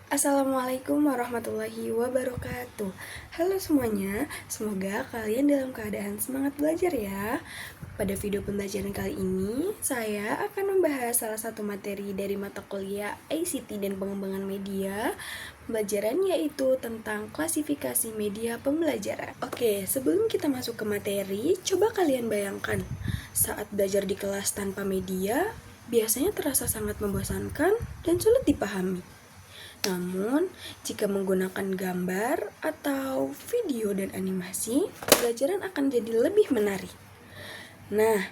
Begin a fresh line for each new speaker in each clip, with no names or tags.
Assalamualaikum warahmatullahi wabarakatuh. Halo semuanya, semoga kalian dalam keadaan semangat belajar ya. Pada video pembelajaran kali ini, saya akan membahas salah satu materi dari mata kuliah ICT dan Pengembangan Media. Pembelajaran yaitu tentang klasifikasi media pembelajaran. Oke, sebelum kita masuk ke materi, coba kalian bayangkan saat belajar di kelas tanpa media, biasanya terasa sangat membosankan dan sulit dipahami. Namun, jika menggunakan gambar atau video dan animasi, pembelajaran akan jadi lebih menarik. Nah,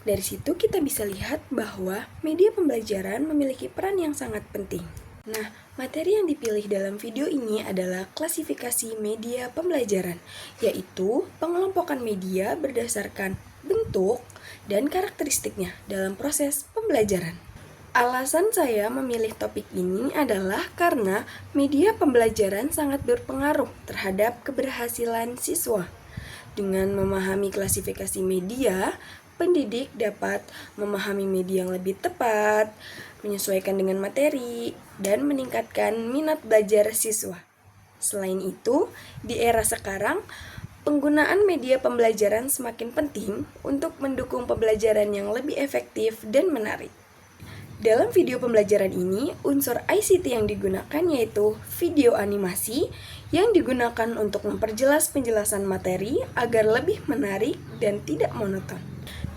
dari situ kita bisa lihat bahwa media pembelajaran memiliki peran yang sangat penting. Nah, materi yang dipilih dalam video ini adalah klasifikasi media pembelajaran, yaitu pengelompokan media berdasarkan bentuk dan karakteristiknya dalam proses pembelajaran. Alasan saya memilih topik ini adalah karena media pembelajaran sangat berpengaruh terhadap keberhasilan siswa. Dengan memahami klasifikasi media, pendidik dapat memahami media yang lebih tepat, menyesuaikan dengan materi, dan meningkatkan minat belajar siswa. Selain itu, di era sekarang, penggunaan media pembelajaran semakin penting untuk mendukung pembelajaran yang lebih efektif dan menarik. Dalam video pembelajaran ini, unsur ICT yang digunakan yaitu video animasi yang digunakan untuk memperjelas penjelasan materi agar lebih menarik dan tidak monoton.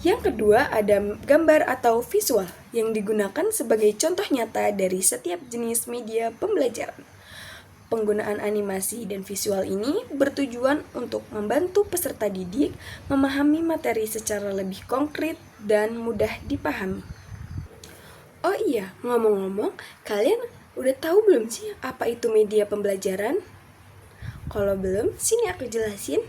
Yang kedua ada gambar atau visual yang digunakan sebagai contoh nyata dari setiap jenis media pembelajaran. Penggunaan animasi dan visual ini bertujuan untuk membantu peserta didik memahami materi secara lebih konkret dan mudah dipahami. Oh iya, ngomong-ngomong, kalian udah tahu belum sih apa itu media pembelajaran? Kalau belum, sini aku jelasin.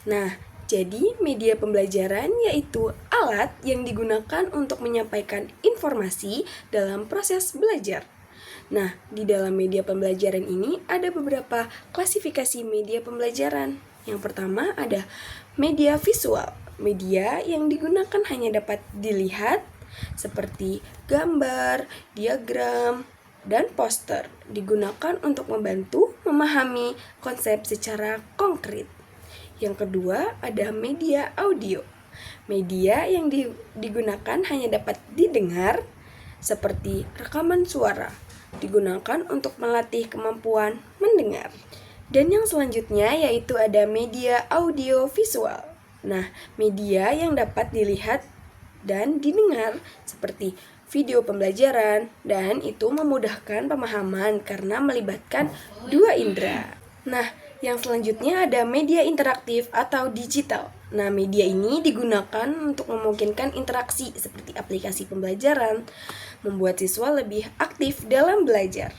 Nah, jadi media pembelajaran yaitu alat yang digunakan untuk menyampaikan informasi dalam proses belajar. Nah, di dalam media pembelajaran ini ada beberapa klasifikasi media pembelajaran. Yang pertama ada media visual. Media yang digunakan hanya dapat dilihat seperti gambar, diagram, dan poster digunakan untuk membantu memahami konsep secara konkret. Yang kedua, ada media audio. Media yang digunakan hanya dapat didengar seperti rekaman suara, digunakan untuk melatih kemampuan mendengar. Dan yang selanjutnya yaitu ada media audio visual. Nah, media yang dapat dilihat dan didengar seperti video pembelajaran dan itu memudahkan pemahaman karena melibatkan dua indera. Nah, yang selanjutnya ada media interaktif atau digital. Nah, media ini digunakan untuk memungkinkan interaksi seperti aplikasi pembelajaran, membuat siswa lebih aktif dalam belajar.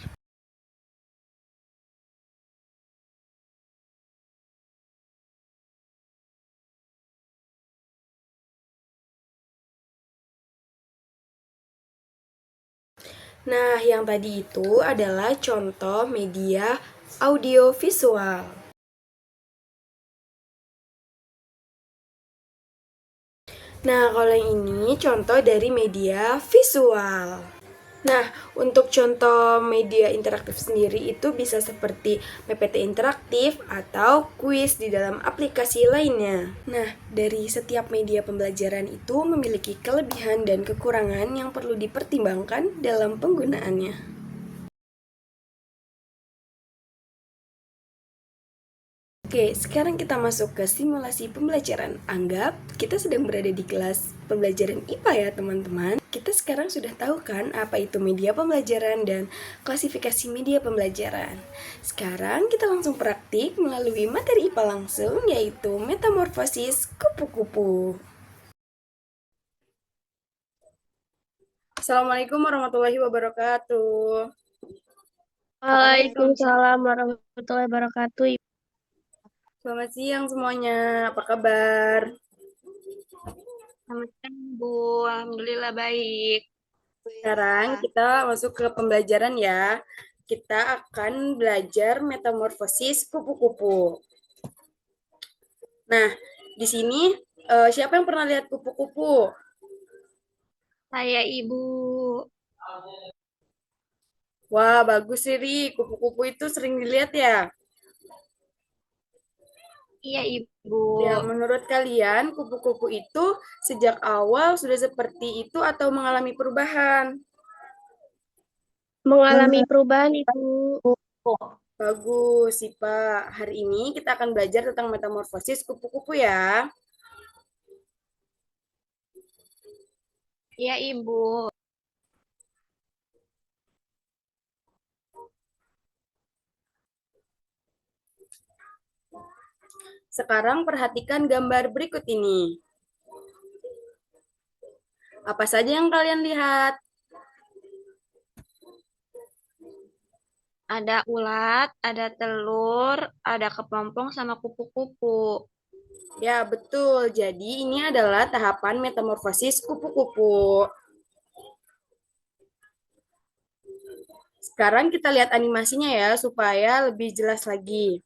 Nah, yang tadi itu adalah contoh media audiovisual. Nah, kalau yang ini contoh dari media visual. Nah, untuk contoh media interaktif sendiri itu bisa seperti PPT interaktif atau kuis di dalam aplikasi lainnya. Nah, dari setiap media pembelajaran itu memiliki kelebihan dan kekurangan yang perlu dipertimbangkan dalam penggunaannya. Oke, sekarang kita masuk ke simulasi pembelajaran. Anggap kita sedang berada di kelas pembelajaran IPA ya teman-teman. Kita sekarang sudah tahu kan apa itu media pembelajaran dan klasifikasi media pembelajaran. Sekarang kita langsung praktik melalui materi IPA langsung yaitu metamorfosis kupu-kupu. Assalamualaikum warahmatullahi wabarakatuh.
Waalaikumsalam warahmatullahi wabarakatuh.
Selamat siang semuanya, apa kabar?
Selamat siang, Bu. Alhamdulillah baik.
Sekarang kita masuk ke pembelajaran ya. Kita akan belajar metamorfosis kupu-kupu. Nah, di sini siapa yang pernah lihat kupu-kupu?
Saya Ibu.
Wah, bagus Riri. Kupu-kupu itu sering dilihat ya.
Iya, Ibu.
Ya, menurut kalian kupu-kupu itu sejak awal sudah seperti itu atau mengalami perubahan?
Mengalami perubahan, Ibu.
Bagus, Sipa. Hari ini kita akan belajar tentang metamorfosis kupu-kupu ya.
Iya, Ibu.
Sekarang perhatikan gambar berikut ini. Apa saja yang kalian lihat?
Ada ulat, ada telur, ada kepompong sama kupu-kupu.
Ya, betul. Jadi ini adalah tahapan metamorfosis kupu-kupu. Sekarang kita lihat animasinya ya, supaya lebih jelas lagi.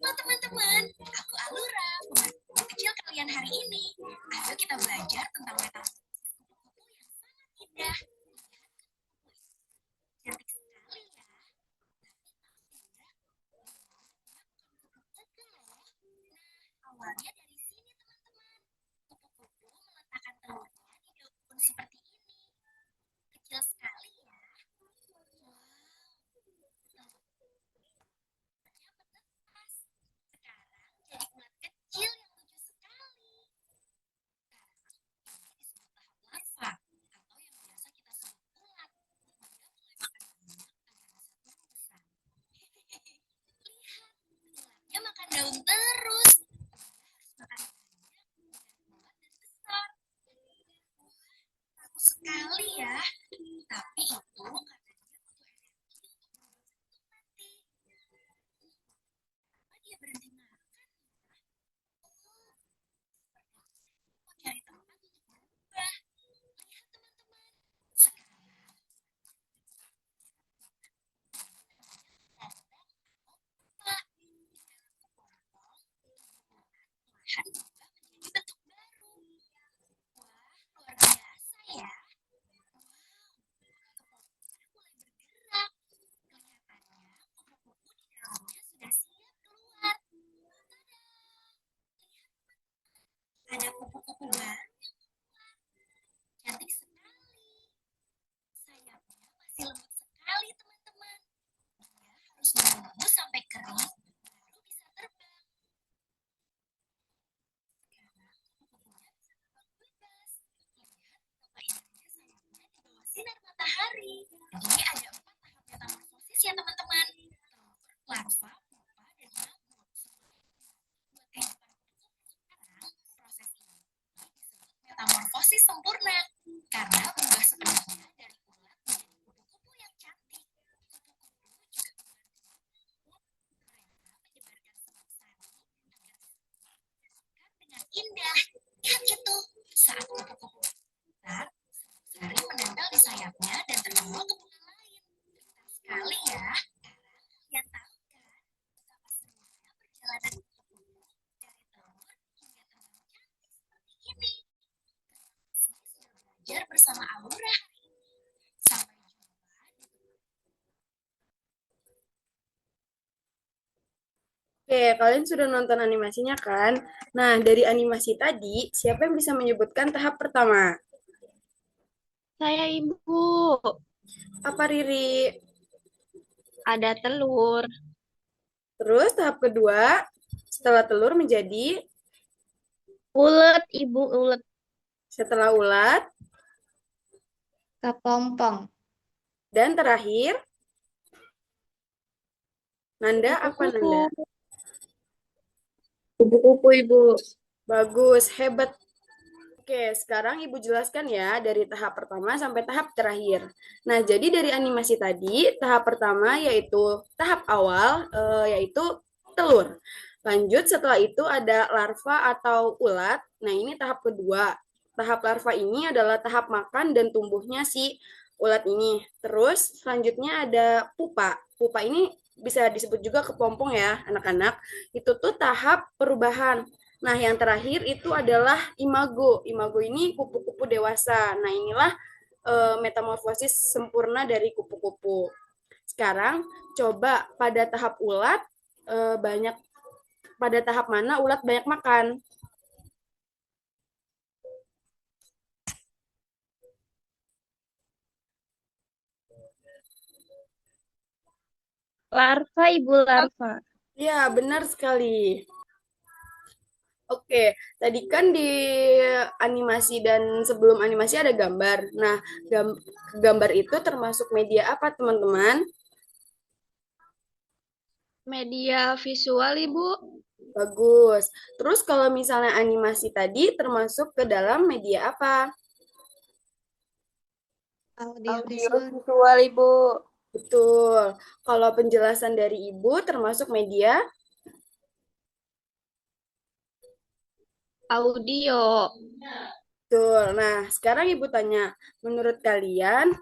Halo teman-teman, aku Alura, pembaca kecil kalian hari ini. Ayo kita belajar tentang metafora yang indah. Cantik sekali ya. Awalnya dari sini teman-teman. Kupu-kupu meletakkan telurnya di daun seperti ini. Kecil sekali ya. Telurnya menetas. Sekarang jadi ulat kecil yang lucu sekali. Ini disebut tahap larva atau yang biasa kita sebut ulat. Dia mulai makan banyak agar bisa tumbuh besar. Lihat, ulatnya makan daun terus. Makan banyak dan kuat dan besar. Bagus sekali ya. Tapi itu karena dia butuh energi untuk nanti. Kenapa dia berhenti makan? Mau cari tempat untuk berubah. Lihat teman-teman. Sekarang Pak, perlahan berubah menjadi bentuk baru. Wah, luar biasa ya. Mulai bergerak. Kelihatannya kupu-kupu di dalamnya sudah siap keluar. Ada kupu-kupu baru. Cantik sekali. Sayapnya masih lembut sekali, teman-teman. Dia harus menunggu sampai kering, baru bisa terbang. Sekarang kupu-kupunya bisa terbang bebas. Lihat betapa indahnya sayapnya di bawah sinar matahari. Jadi ada 4 tahap metamorfosis ya, teman-teman. Telur, larva, pupa, dan nyamuk. Buat kehidupan kupu-kupu sekarang, proses ini disebut metamorfosis sempurna karena berubah sepenuhnya dari ulat menjadi kupu-kupu yang cantik. Kupu-kupu juga mereka menyebarkan semak sari agar disebarkan dengan indah. Lihat itu, saat kupu-kupu besar, semak sari menempel di sayapnya dan terbawa ke bunga lain. Pintar sekali ya. Kalian tahu kan betapa serunya perjalanan kupu-kupu dari telur hingga terbang cantik seperti ini. Saya sudah belajar bersama Aura hari ini. Sampai jumpa di
Oke, kalian sudah nonton animasinya kan? Nah, dari animasi tadi, siapa yang bisa menyebutkan tahap pertama?
Saya, Ibu.
Apa Riri?
Ada telur,
Terus tahap kedua, setelah telur menjadi,
ulet, Ibu, ulet.
setelah ulat,
Kepompong.
dan terakhir, Nanda apa
Kupu-kupu.
Nanda?
Kupu-kupu, Ibu.
Bagus, hebat. Oke, sekarang Ibu jelaskan ya dari tahap pertama sampai tahap terakhir. Nah, jadi dari animasi tadi, tahap pertama yaitu tahap awal, yaitu telur. Lanjut setelah itu ada larva atau ulat. Nah, ini tahap kedua. Tahap larva ini adalah tahap makan dan tumbuhnya si ulat ini. Terus selanjutnya ada pupa. Pupa ini bisa disebut juga kepompong ya, anak-anak. Itu tuh tahap perubahan. Nah, yang terakhir itu adalah imago. Imago ini kupu-kupu dewasa. Nah, inilah metamorfosis sempurna dari kupu-kupu. Sekarang coba pada tahap ulat banyak pada tahap mana ulat banyak makan?
Larva, Ibu larva.
Ya, benar sekali. Oke, tadi kan di animasi dan sebelum animasi ada gambar. Nah, gambar itu termasuk media apa, teman-teman?
Media visual, Ibu.
Bagus. Terus kalau misalnya animasi tadi termasuk ke dalam media apa?
Audiovisual.
Visual, Ibu.
Betul. Kalau penjelasan dari Ibu termasuk media
Audio.
betul. Nah, sekarang Ibu tanya, menurut kalian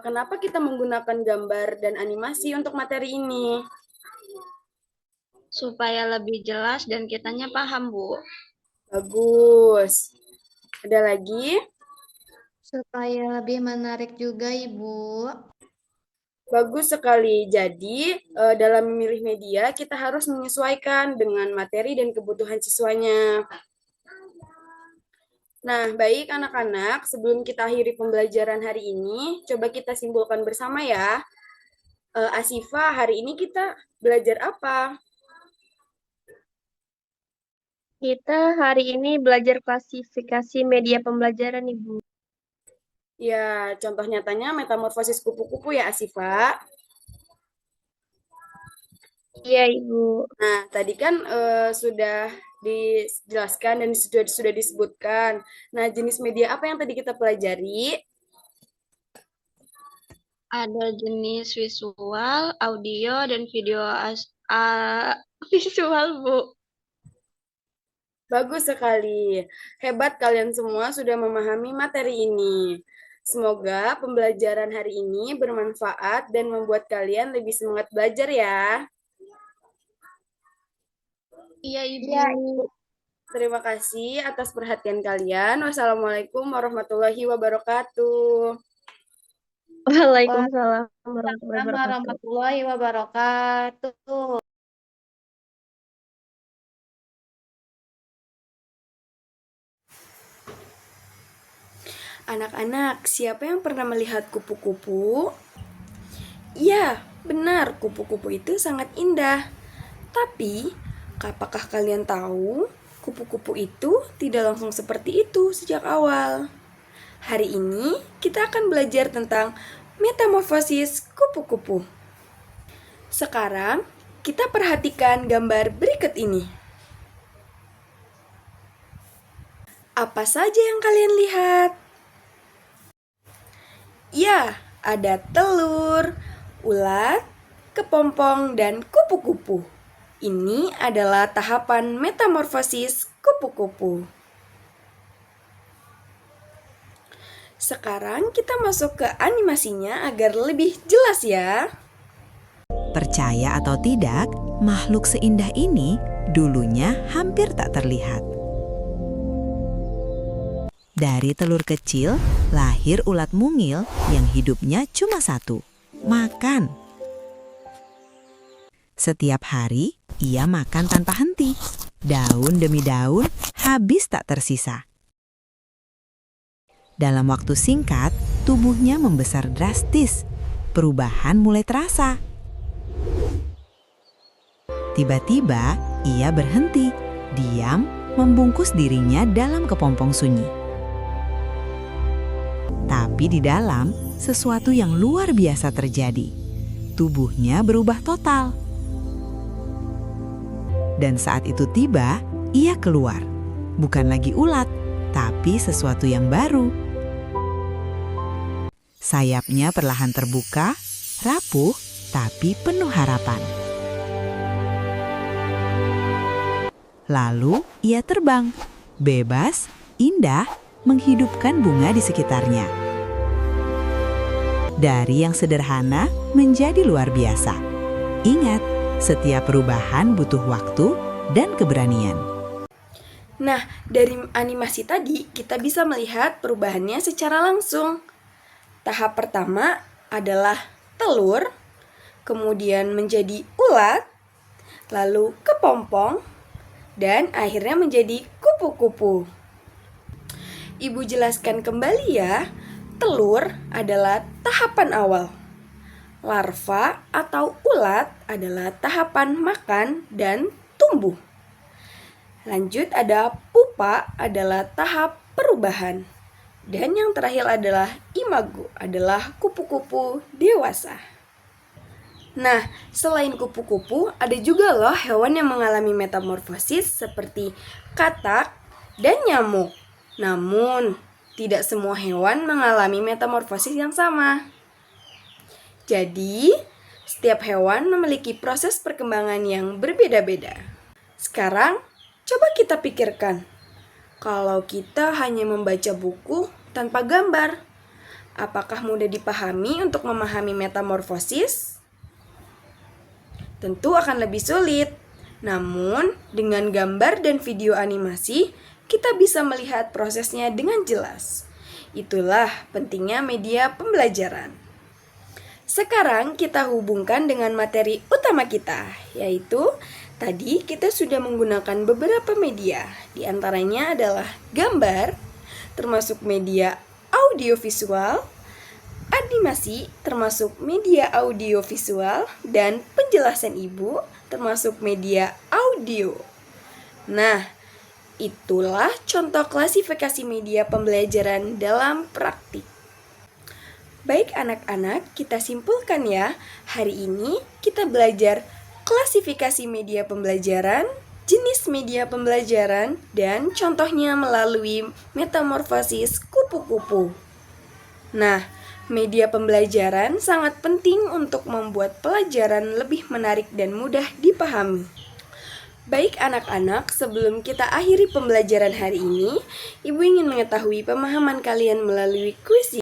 kenapa kita menggunakan gambar dan animasi untuk materi ini?
Supaya lebih jelas dan kitanya paham, Bu.
Bagus. Ada lagi?
Supaya lebih menarik juga, Ibu.
Bagus sekali. Jadi, dalam memilih media, kita harus menyesuaikan dengan materi dan kebutuhan siswanya. Nah, baik anak-anak, sebelum kita akhiri pembelajaran hari ini, coba kita simpulkan bersama ya. Asifa, hari ini kita belajar apa?
Kita hari ini belajar klasifikasi media pembelajaran, Ibu.
Ya, contoh nyatanya metamorfosis kupu-kupu ya, Asifa.
Iya, Ibu.
Nah, tadi kan sudah dijelaskan dan sudah disebutkan. Nah, jenis media apa yang tadi kita pelajari?
Ada jenis visual, audio, dan video visual, Bu.
Bagus sekali. Hebat kalian semua sudah memahami materi ini. Semoga pembelajaran hari ini bermanfaat dan membuat kalian lebih semangat belajar ya.
Iya, Ibu.
Terima kasih atas perhatian kalian. Wassalamualaikum warahmatullahi wabarakatuh.
Waalaikumsalam warahmatullahi wabarakatuh.
Warahmatullahi wabarakatuh.
Anak-anak, siapa yang pernah melihat kupu-kupu? Ya, benar, kupu-kupu itu sangat indah. Tapi, apakah kalian tahu, kupu-kupu itu tidak langsung seperti itu sejak awal. Hari ini, kita akan belajar tentang metamorfosis kupu-kupu. Sekarang, kita perhatikan gambar berikut ini. Apa saja yang kalian lihat? Ya, ada telur, ulat, kepompong, dan kupu-kupu. Ini adalah tahapan metamorfosis kupu-kupu. Sekarang kita masuk ke animasinya agar lebih jelas ya.
Percaya atau tidak, makhluk seindah ini dulunya hampir tak terlihat. Dari telur kecil, lahir ulat mungil yang hidupnya cuma satu, makan. Setiap hari, ia makan tanpa henti. Daun demi daun, habis tak tersisa. Dalam waktu singkat, tubuhnya membesar drastis. Perubahan mulai terasa. Tiba-tiba, ia berhenti, diam, membungkus dirinya dalam kepompong sunyi. Tapi di dalam, sesuatu yang luar biasa terjadi. Tubuhnya berubah total. Dan saat itu tiba, ia keluar. Bukan lagi ulat, tapi sesuatu yang baru. Sayapnya perlahan terbuka, rapuh, tapi penuh harapan. Lalu ia terbang, bebas, indah, menghidupkan bunga di sekitarnya. Dari yang sederhana menjadi luar biasa. Ingat, setiap perubahan butuh waktu dan keberanian.
Nah, dari animasi tadi kita bisa melihat perubahannya secara langsung. Tahap pertama adalah telur, kemudian menjadi ulat, lalu kepompong, dan akhirnya menjadi kupu-kupu. Ibu jelaskan kembali ya, telur adalah tahapan awal. Larva atau ulat adalah tahapan makan dan tumbuh. Lanjut ada pupa adalah tahap perubahan. Dan yang terakhir adalah imago, adalah kupu-kupu dewasa. Nah, selain kupu-kupu, ada juga loh hewan yang mengalami metamorfosis seperti katak dan nyamuk. Namun, tidak semua hewan mengalami metamorfosis yang sama. Jadi, setiap hewan memiliki proses perkembangan yang berbeda-beda. Sekarang, coba kita pikirkan. Kalau kita hanya membaca buku tanpa gambar, apakah mudah dipahami untuk memahami metamorfosis? Tentu akan lebih sulit. Namun, dengan gambar dan video animasi, kita bisa melihat prosesnya dengan jelas. Itulah pentingnya media pembelajaran. Sekarang kita hubungkan dengan materi utama kita, yaitu tadi kita sudah menggunakan beberapa media. Di antaranya adalah gambar, termasuk media audiovisual, animasi, termasuk media audiovisual, dan penjelasan ibu, termasuk media audio. Nah, itulah contoh klasifikasi media pembelajaran dalam praktik. Baik anak-anak, kita simpulkan ya. Hari ini kita belajar klasifikasi media pembelajaran, jenis media pembelajaran, dan contohnya melalui metamorfosis kupu-kupu. Nah, media pembelajaran sangat penting untuk membuat pelajaran lebih menarik dan mudah dipahami. Baik anak-anak, sebelum kita akhiri pembelajaran hari ini, Ibu ingin mengetahui pemahaman kalian melalui kuis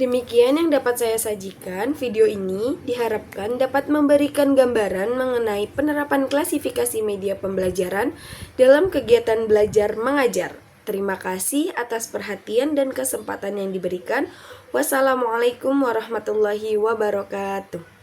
Demikian yang dapat saya sajikan. Video ini diharapkan dapat memberikan gambaran mengenai penerapan klasifikasi media pembelajaran dalam kegiatan belajar mengajar. Terima kasih atas perhatian dan kesempatan yang diberikan. Wassalamualaikum warahmatullahi wabarakatuh.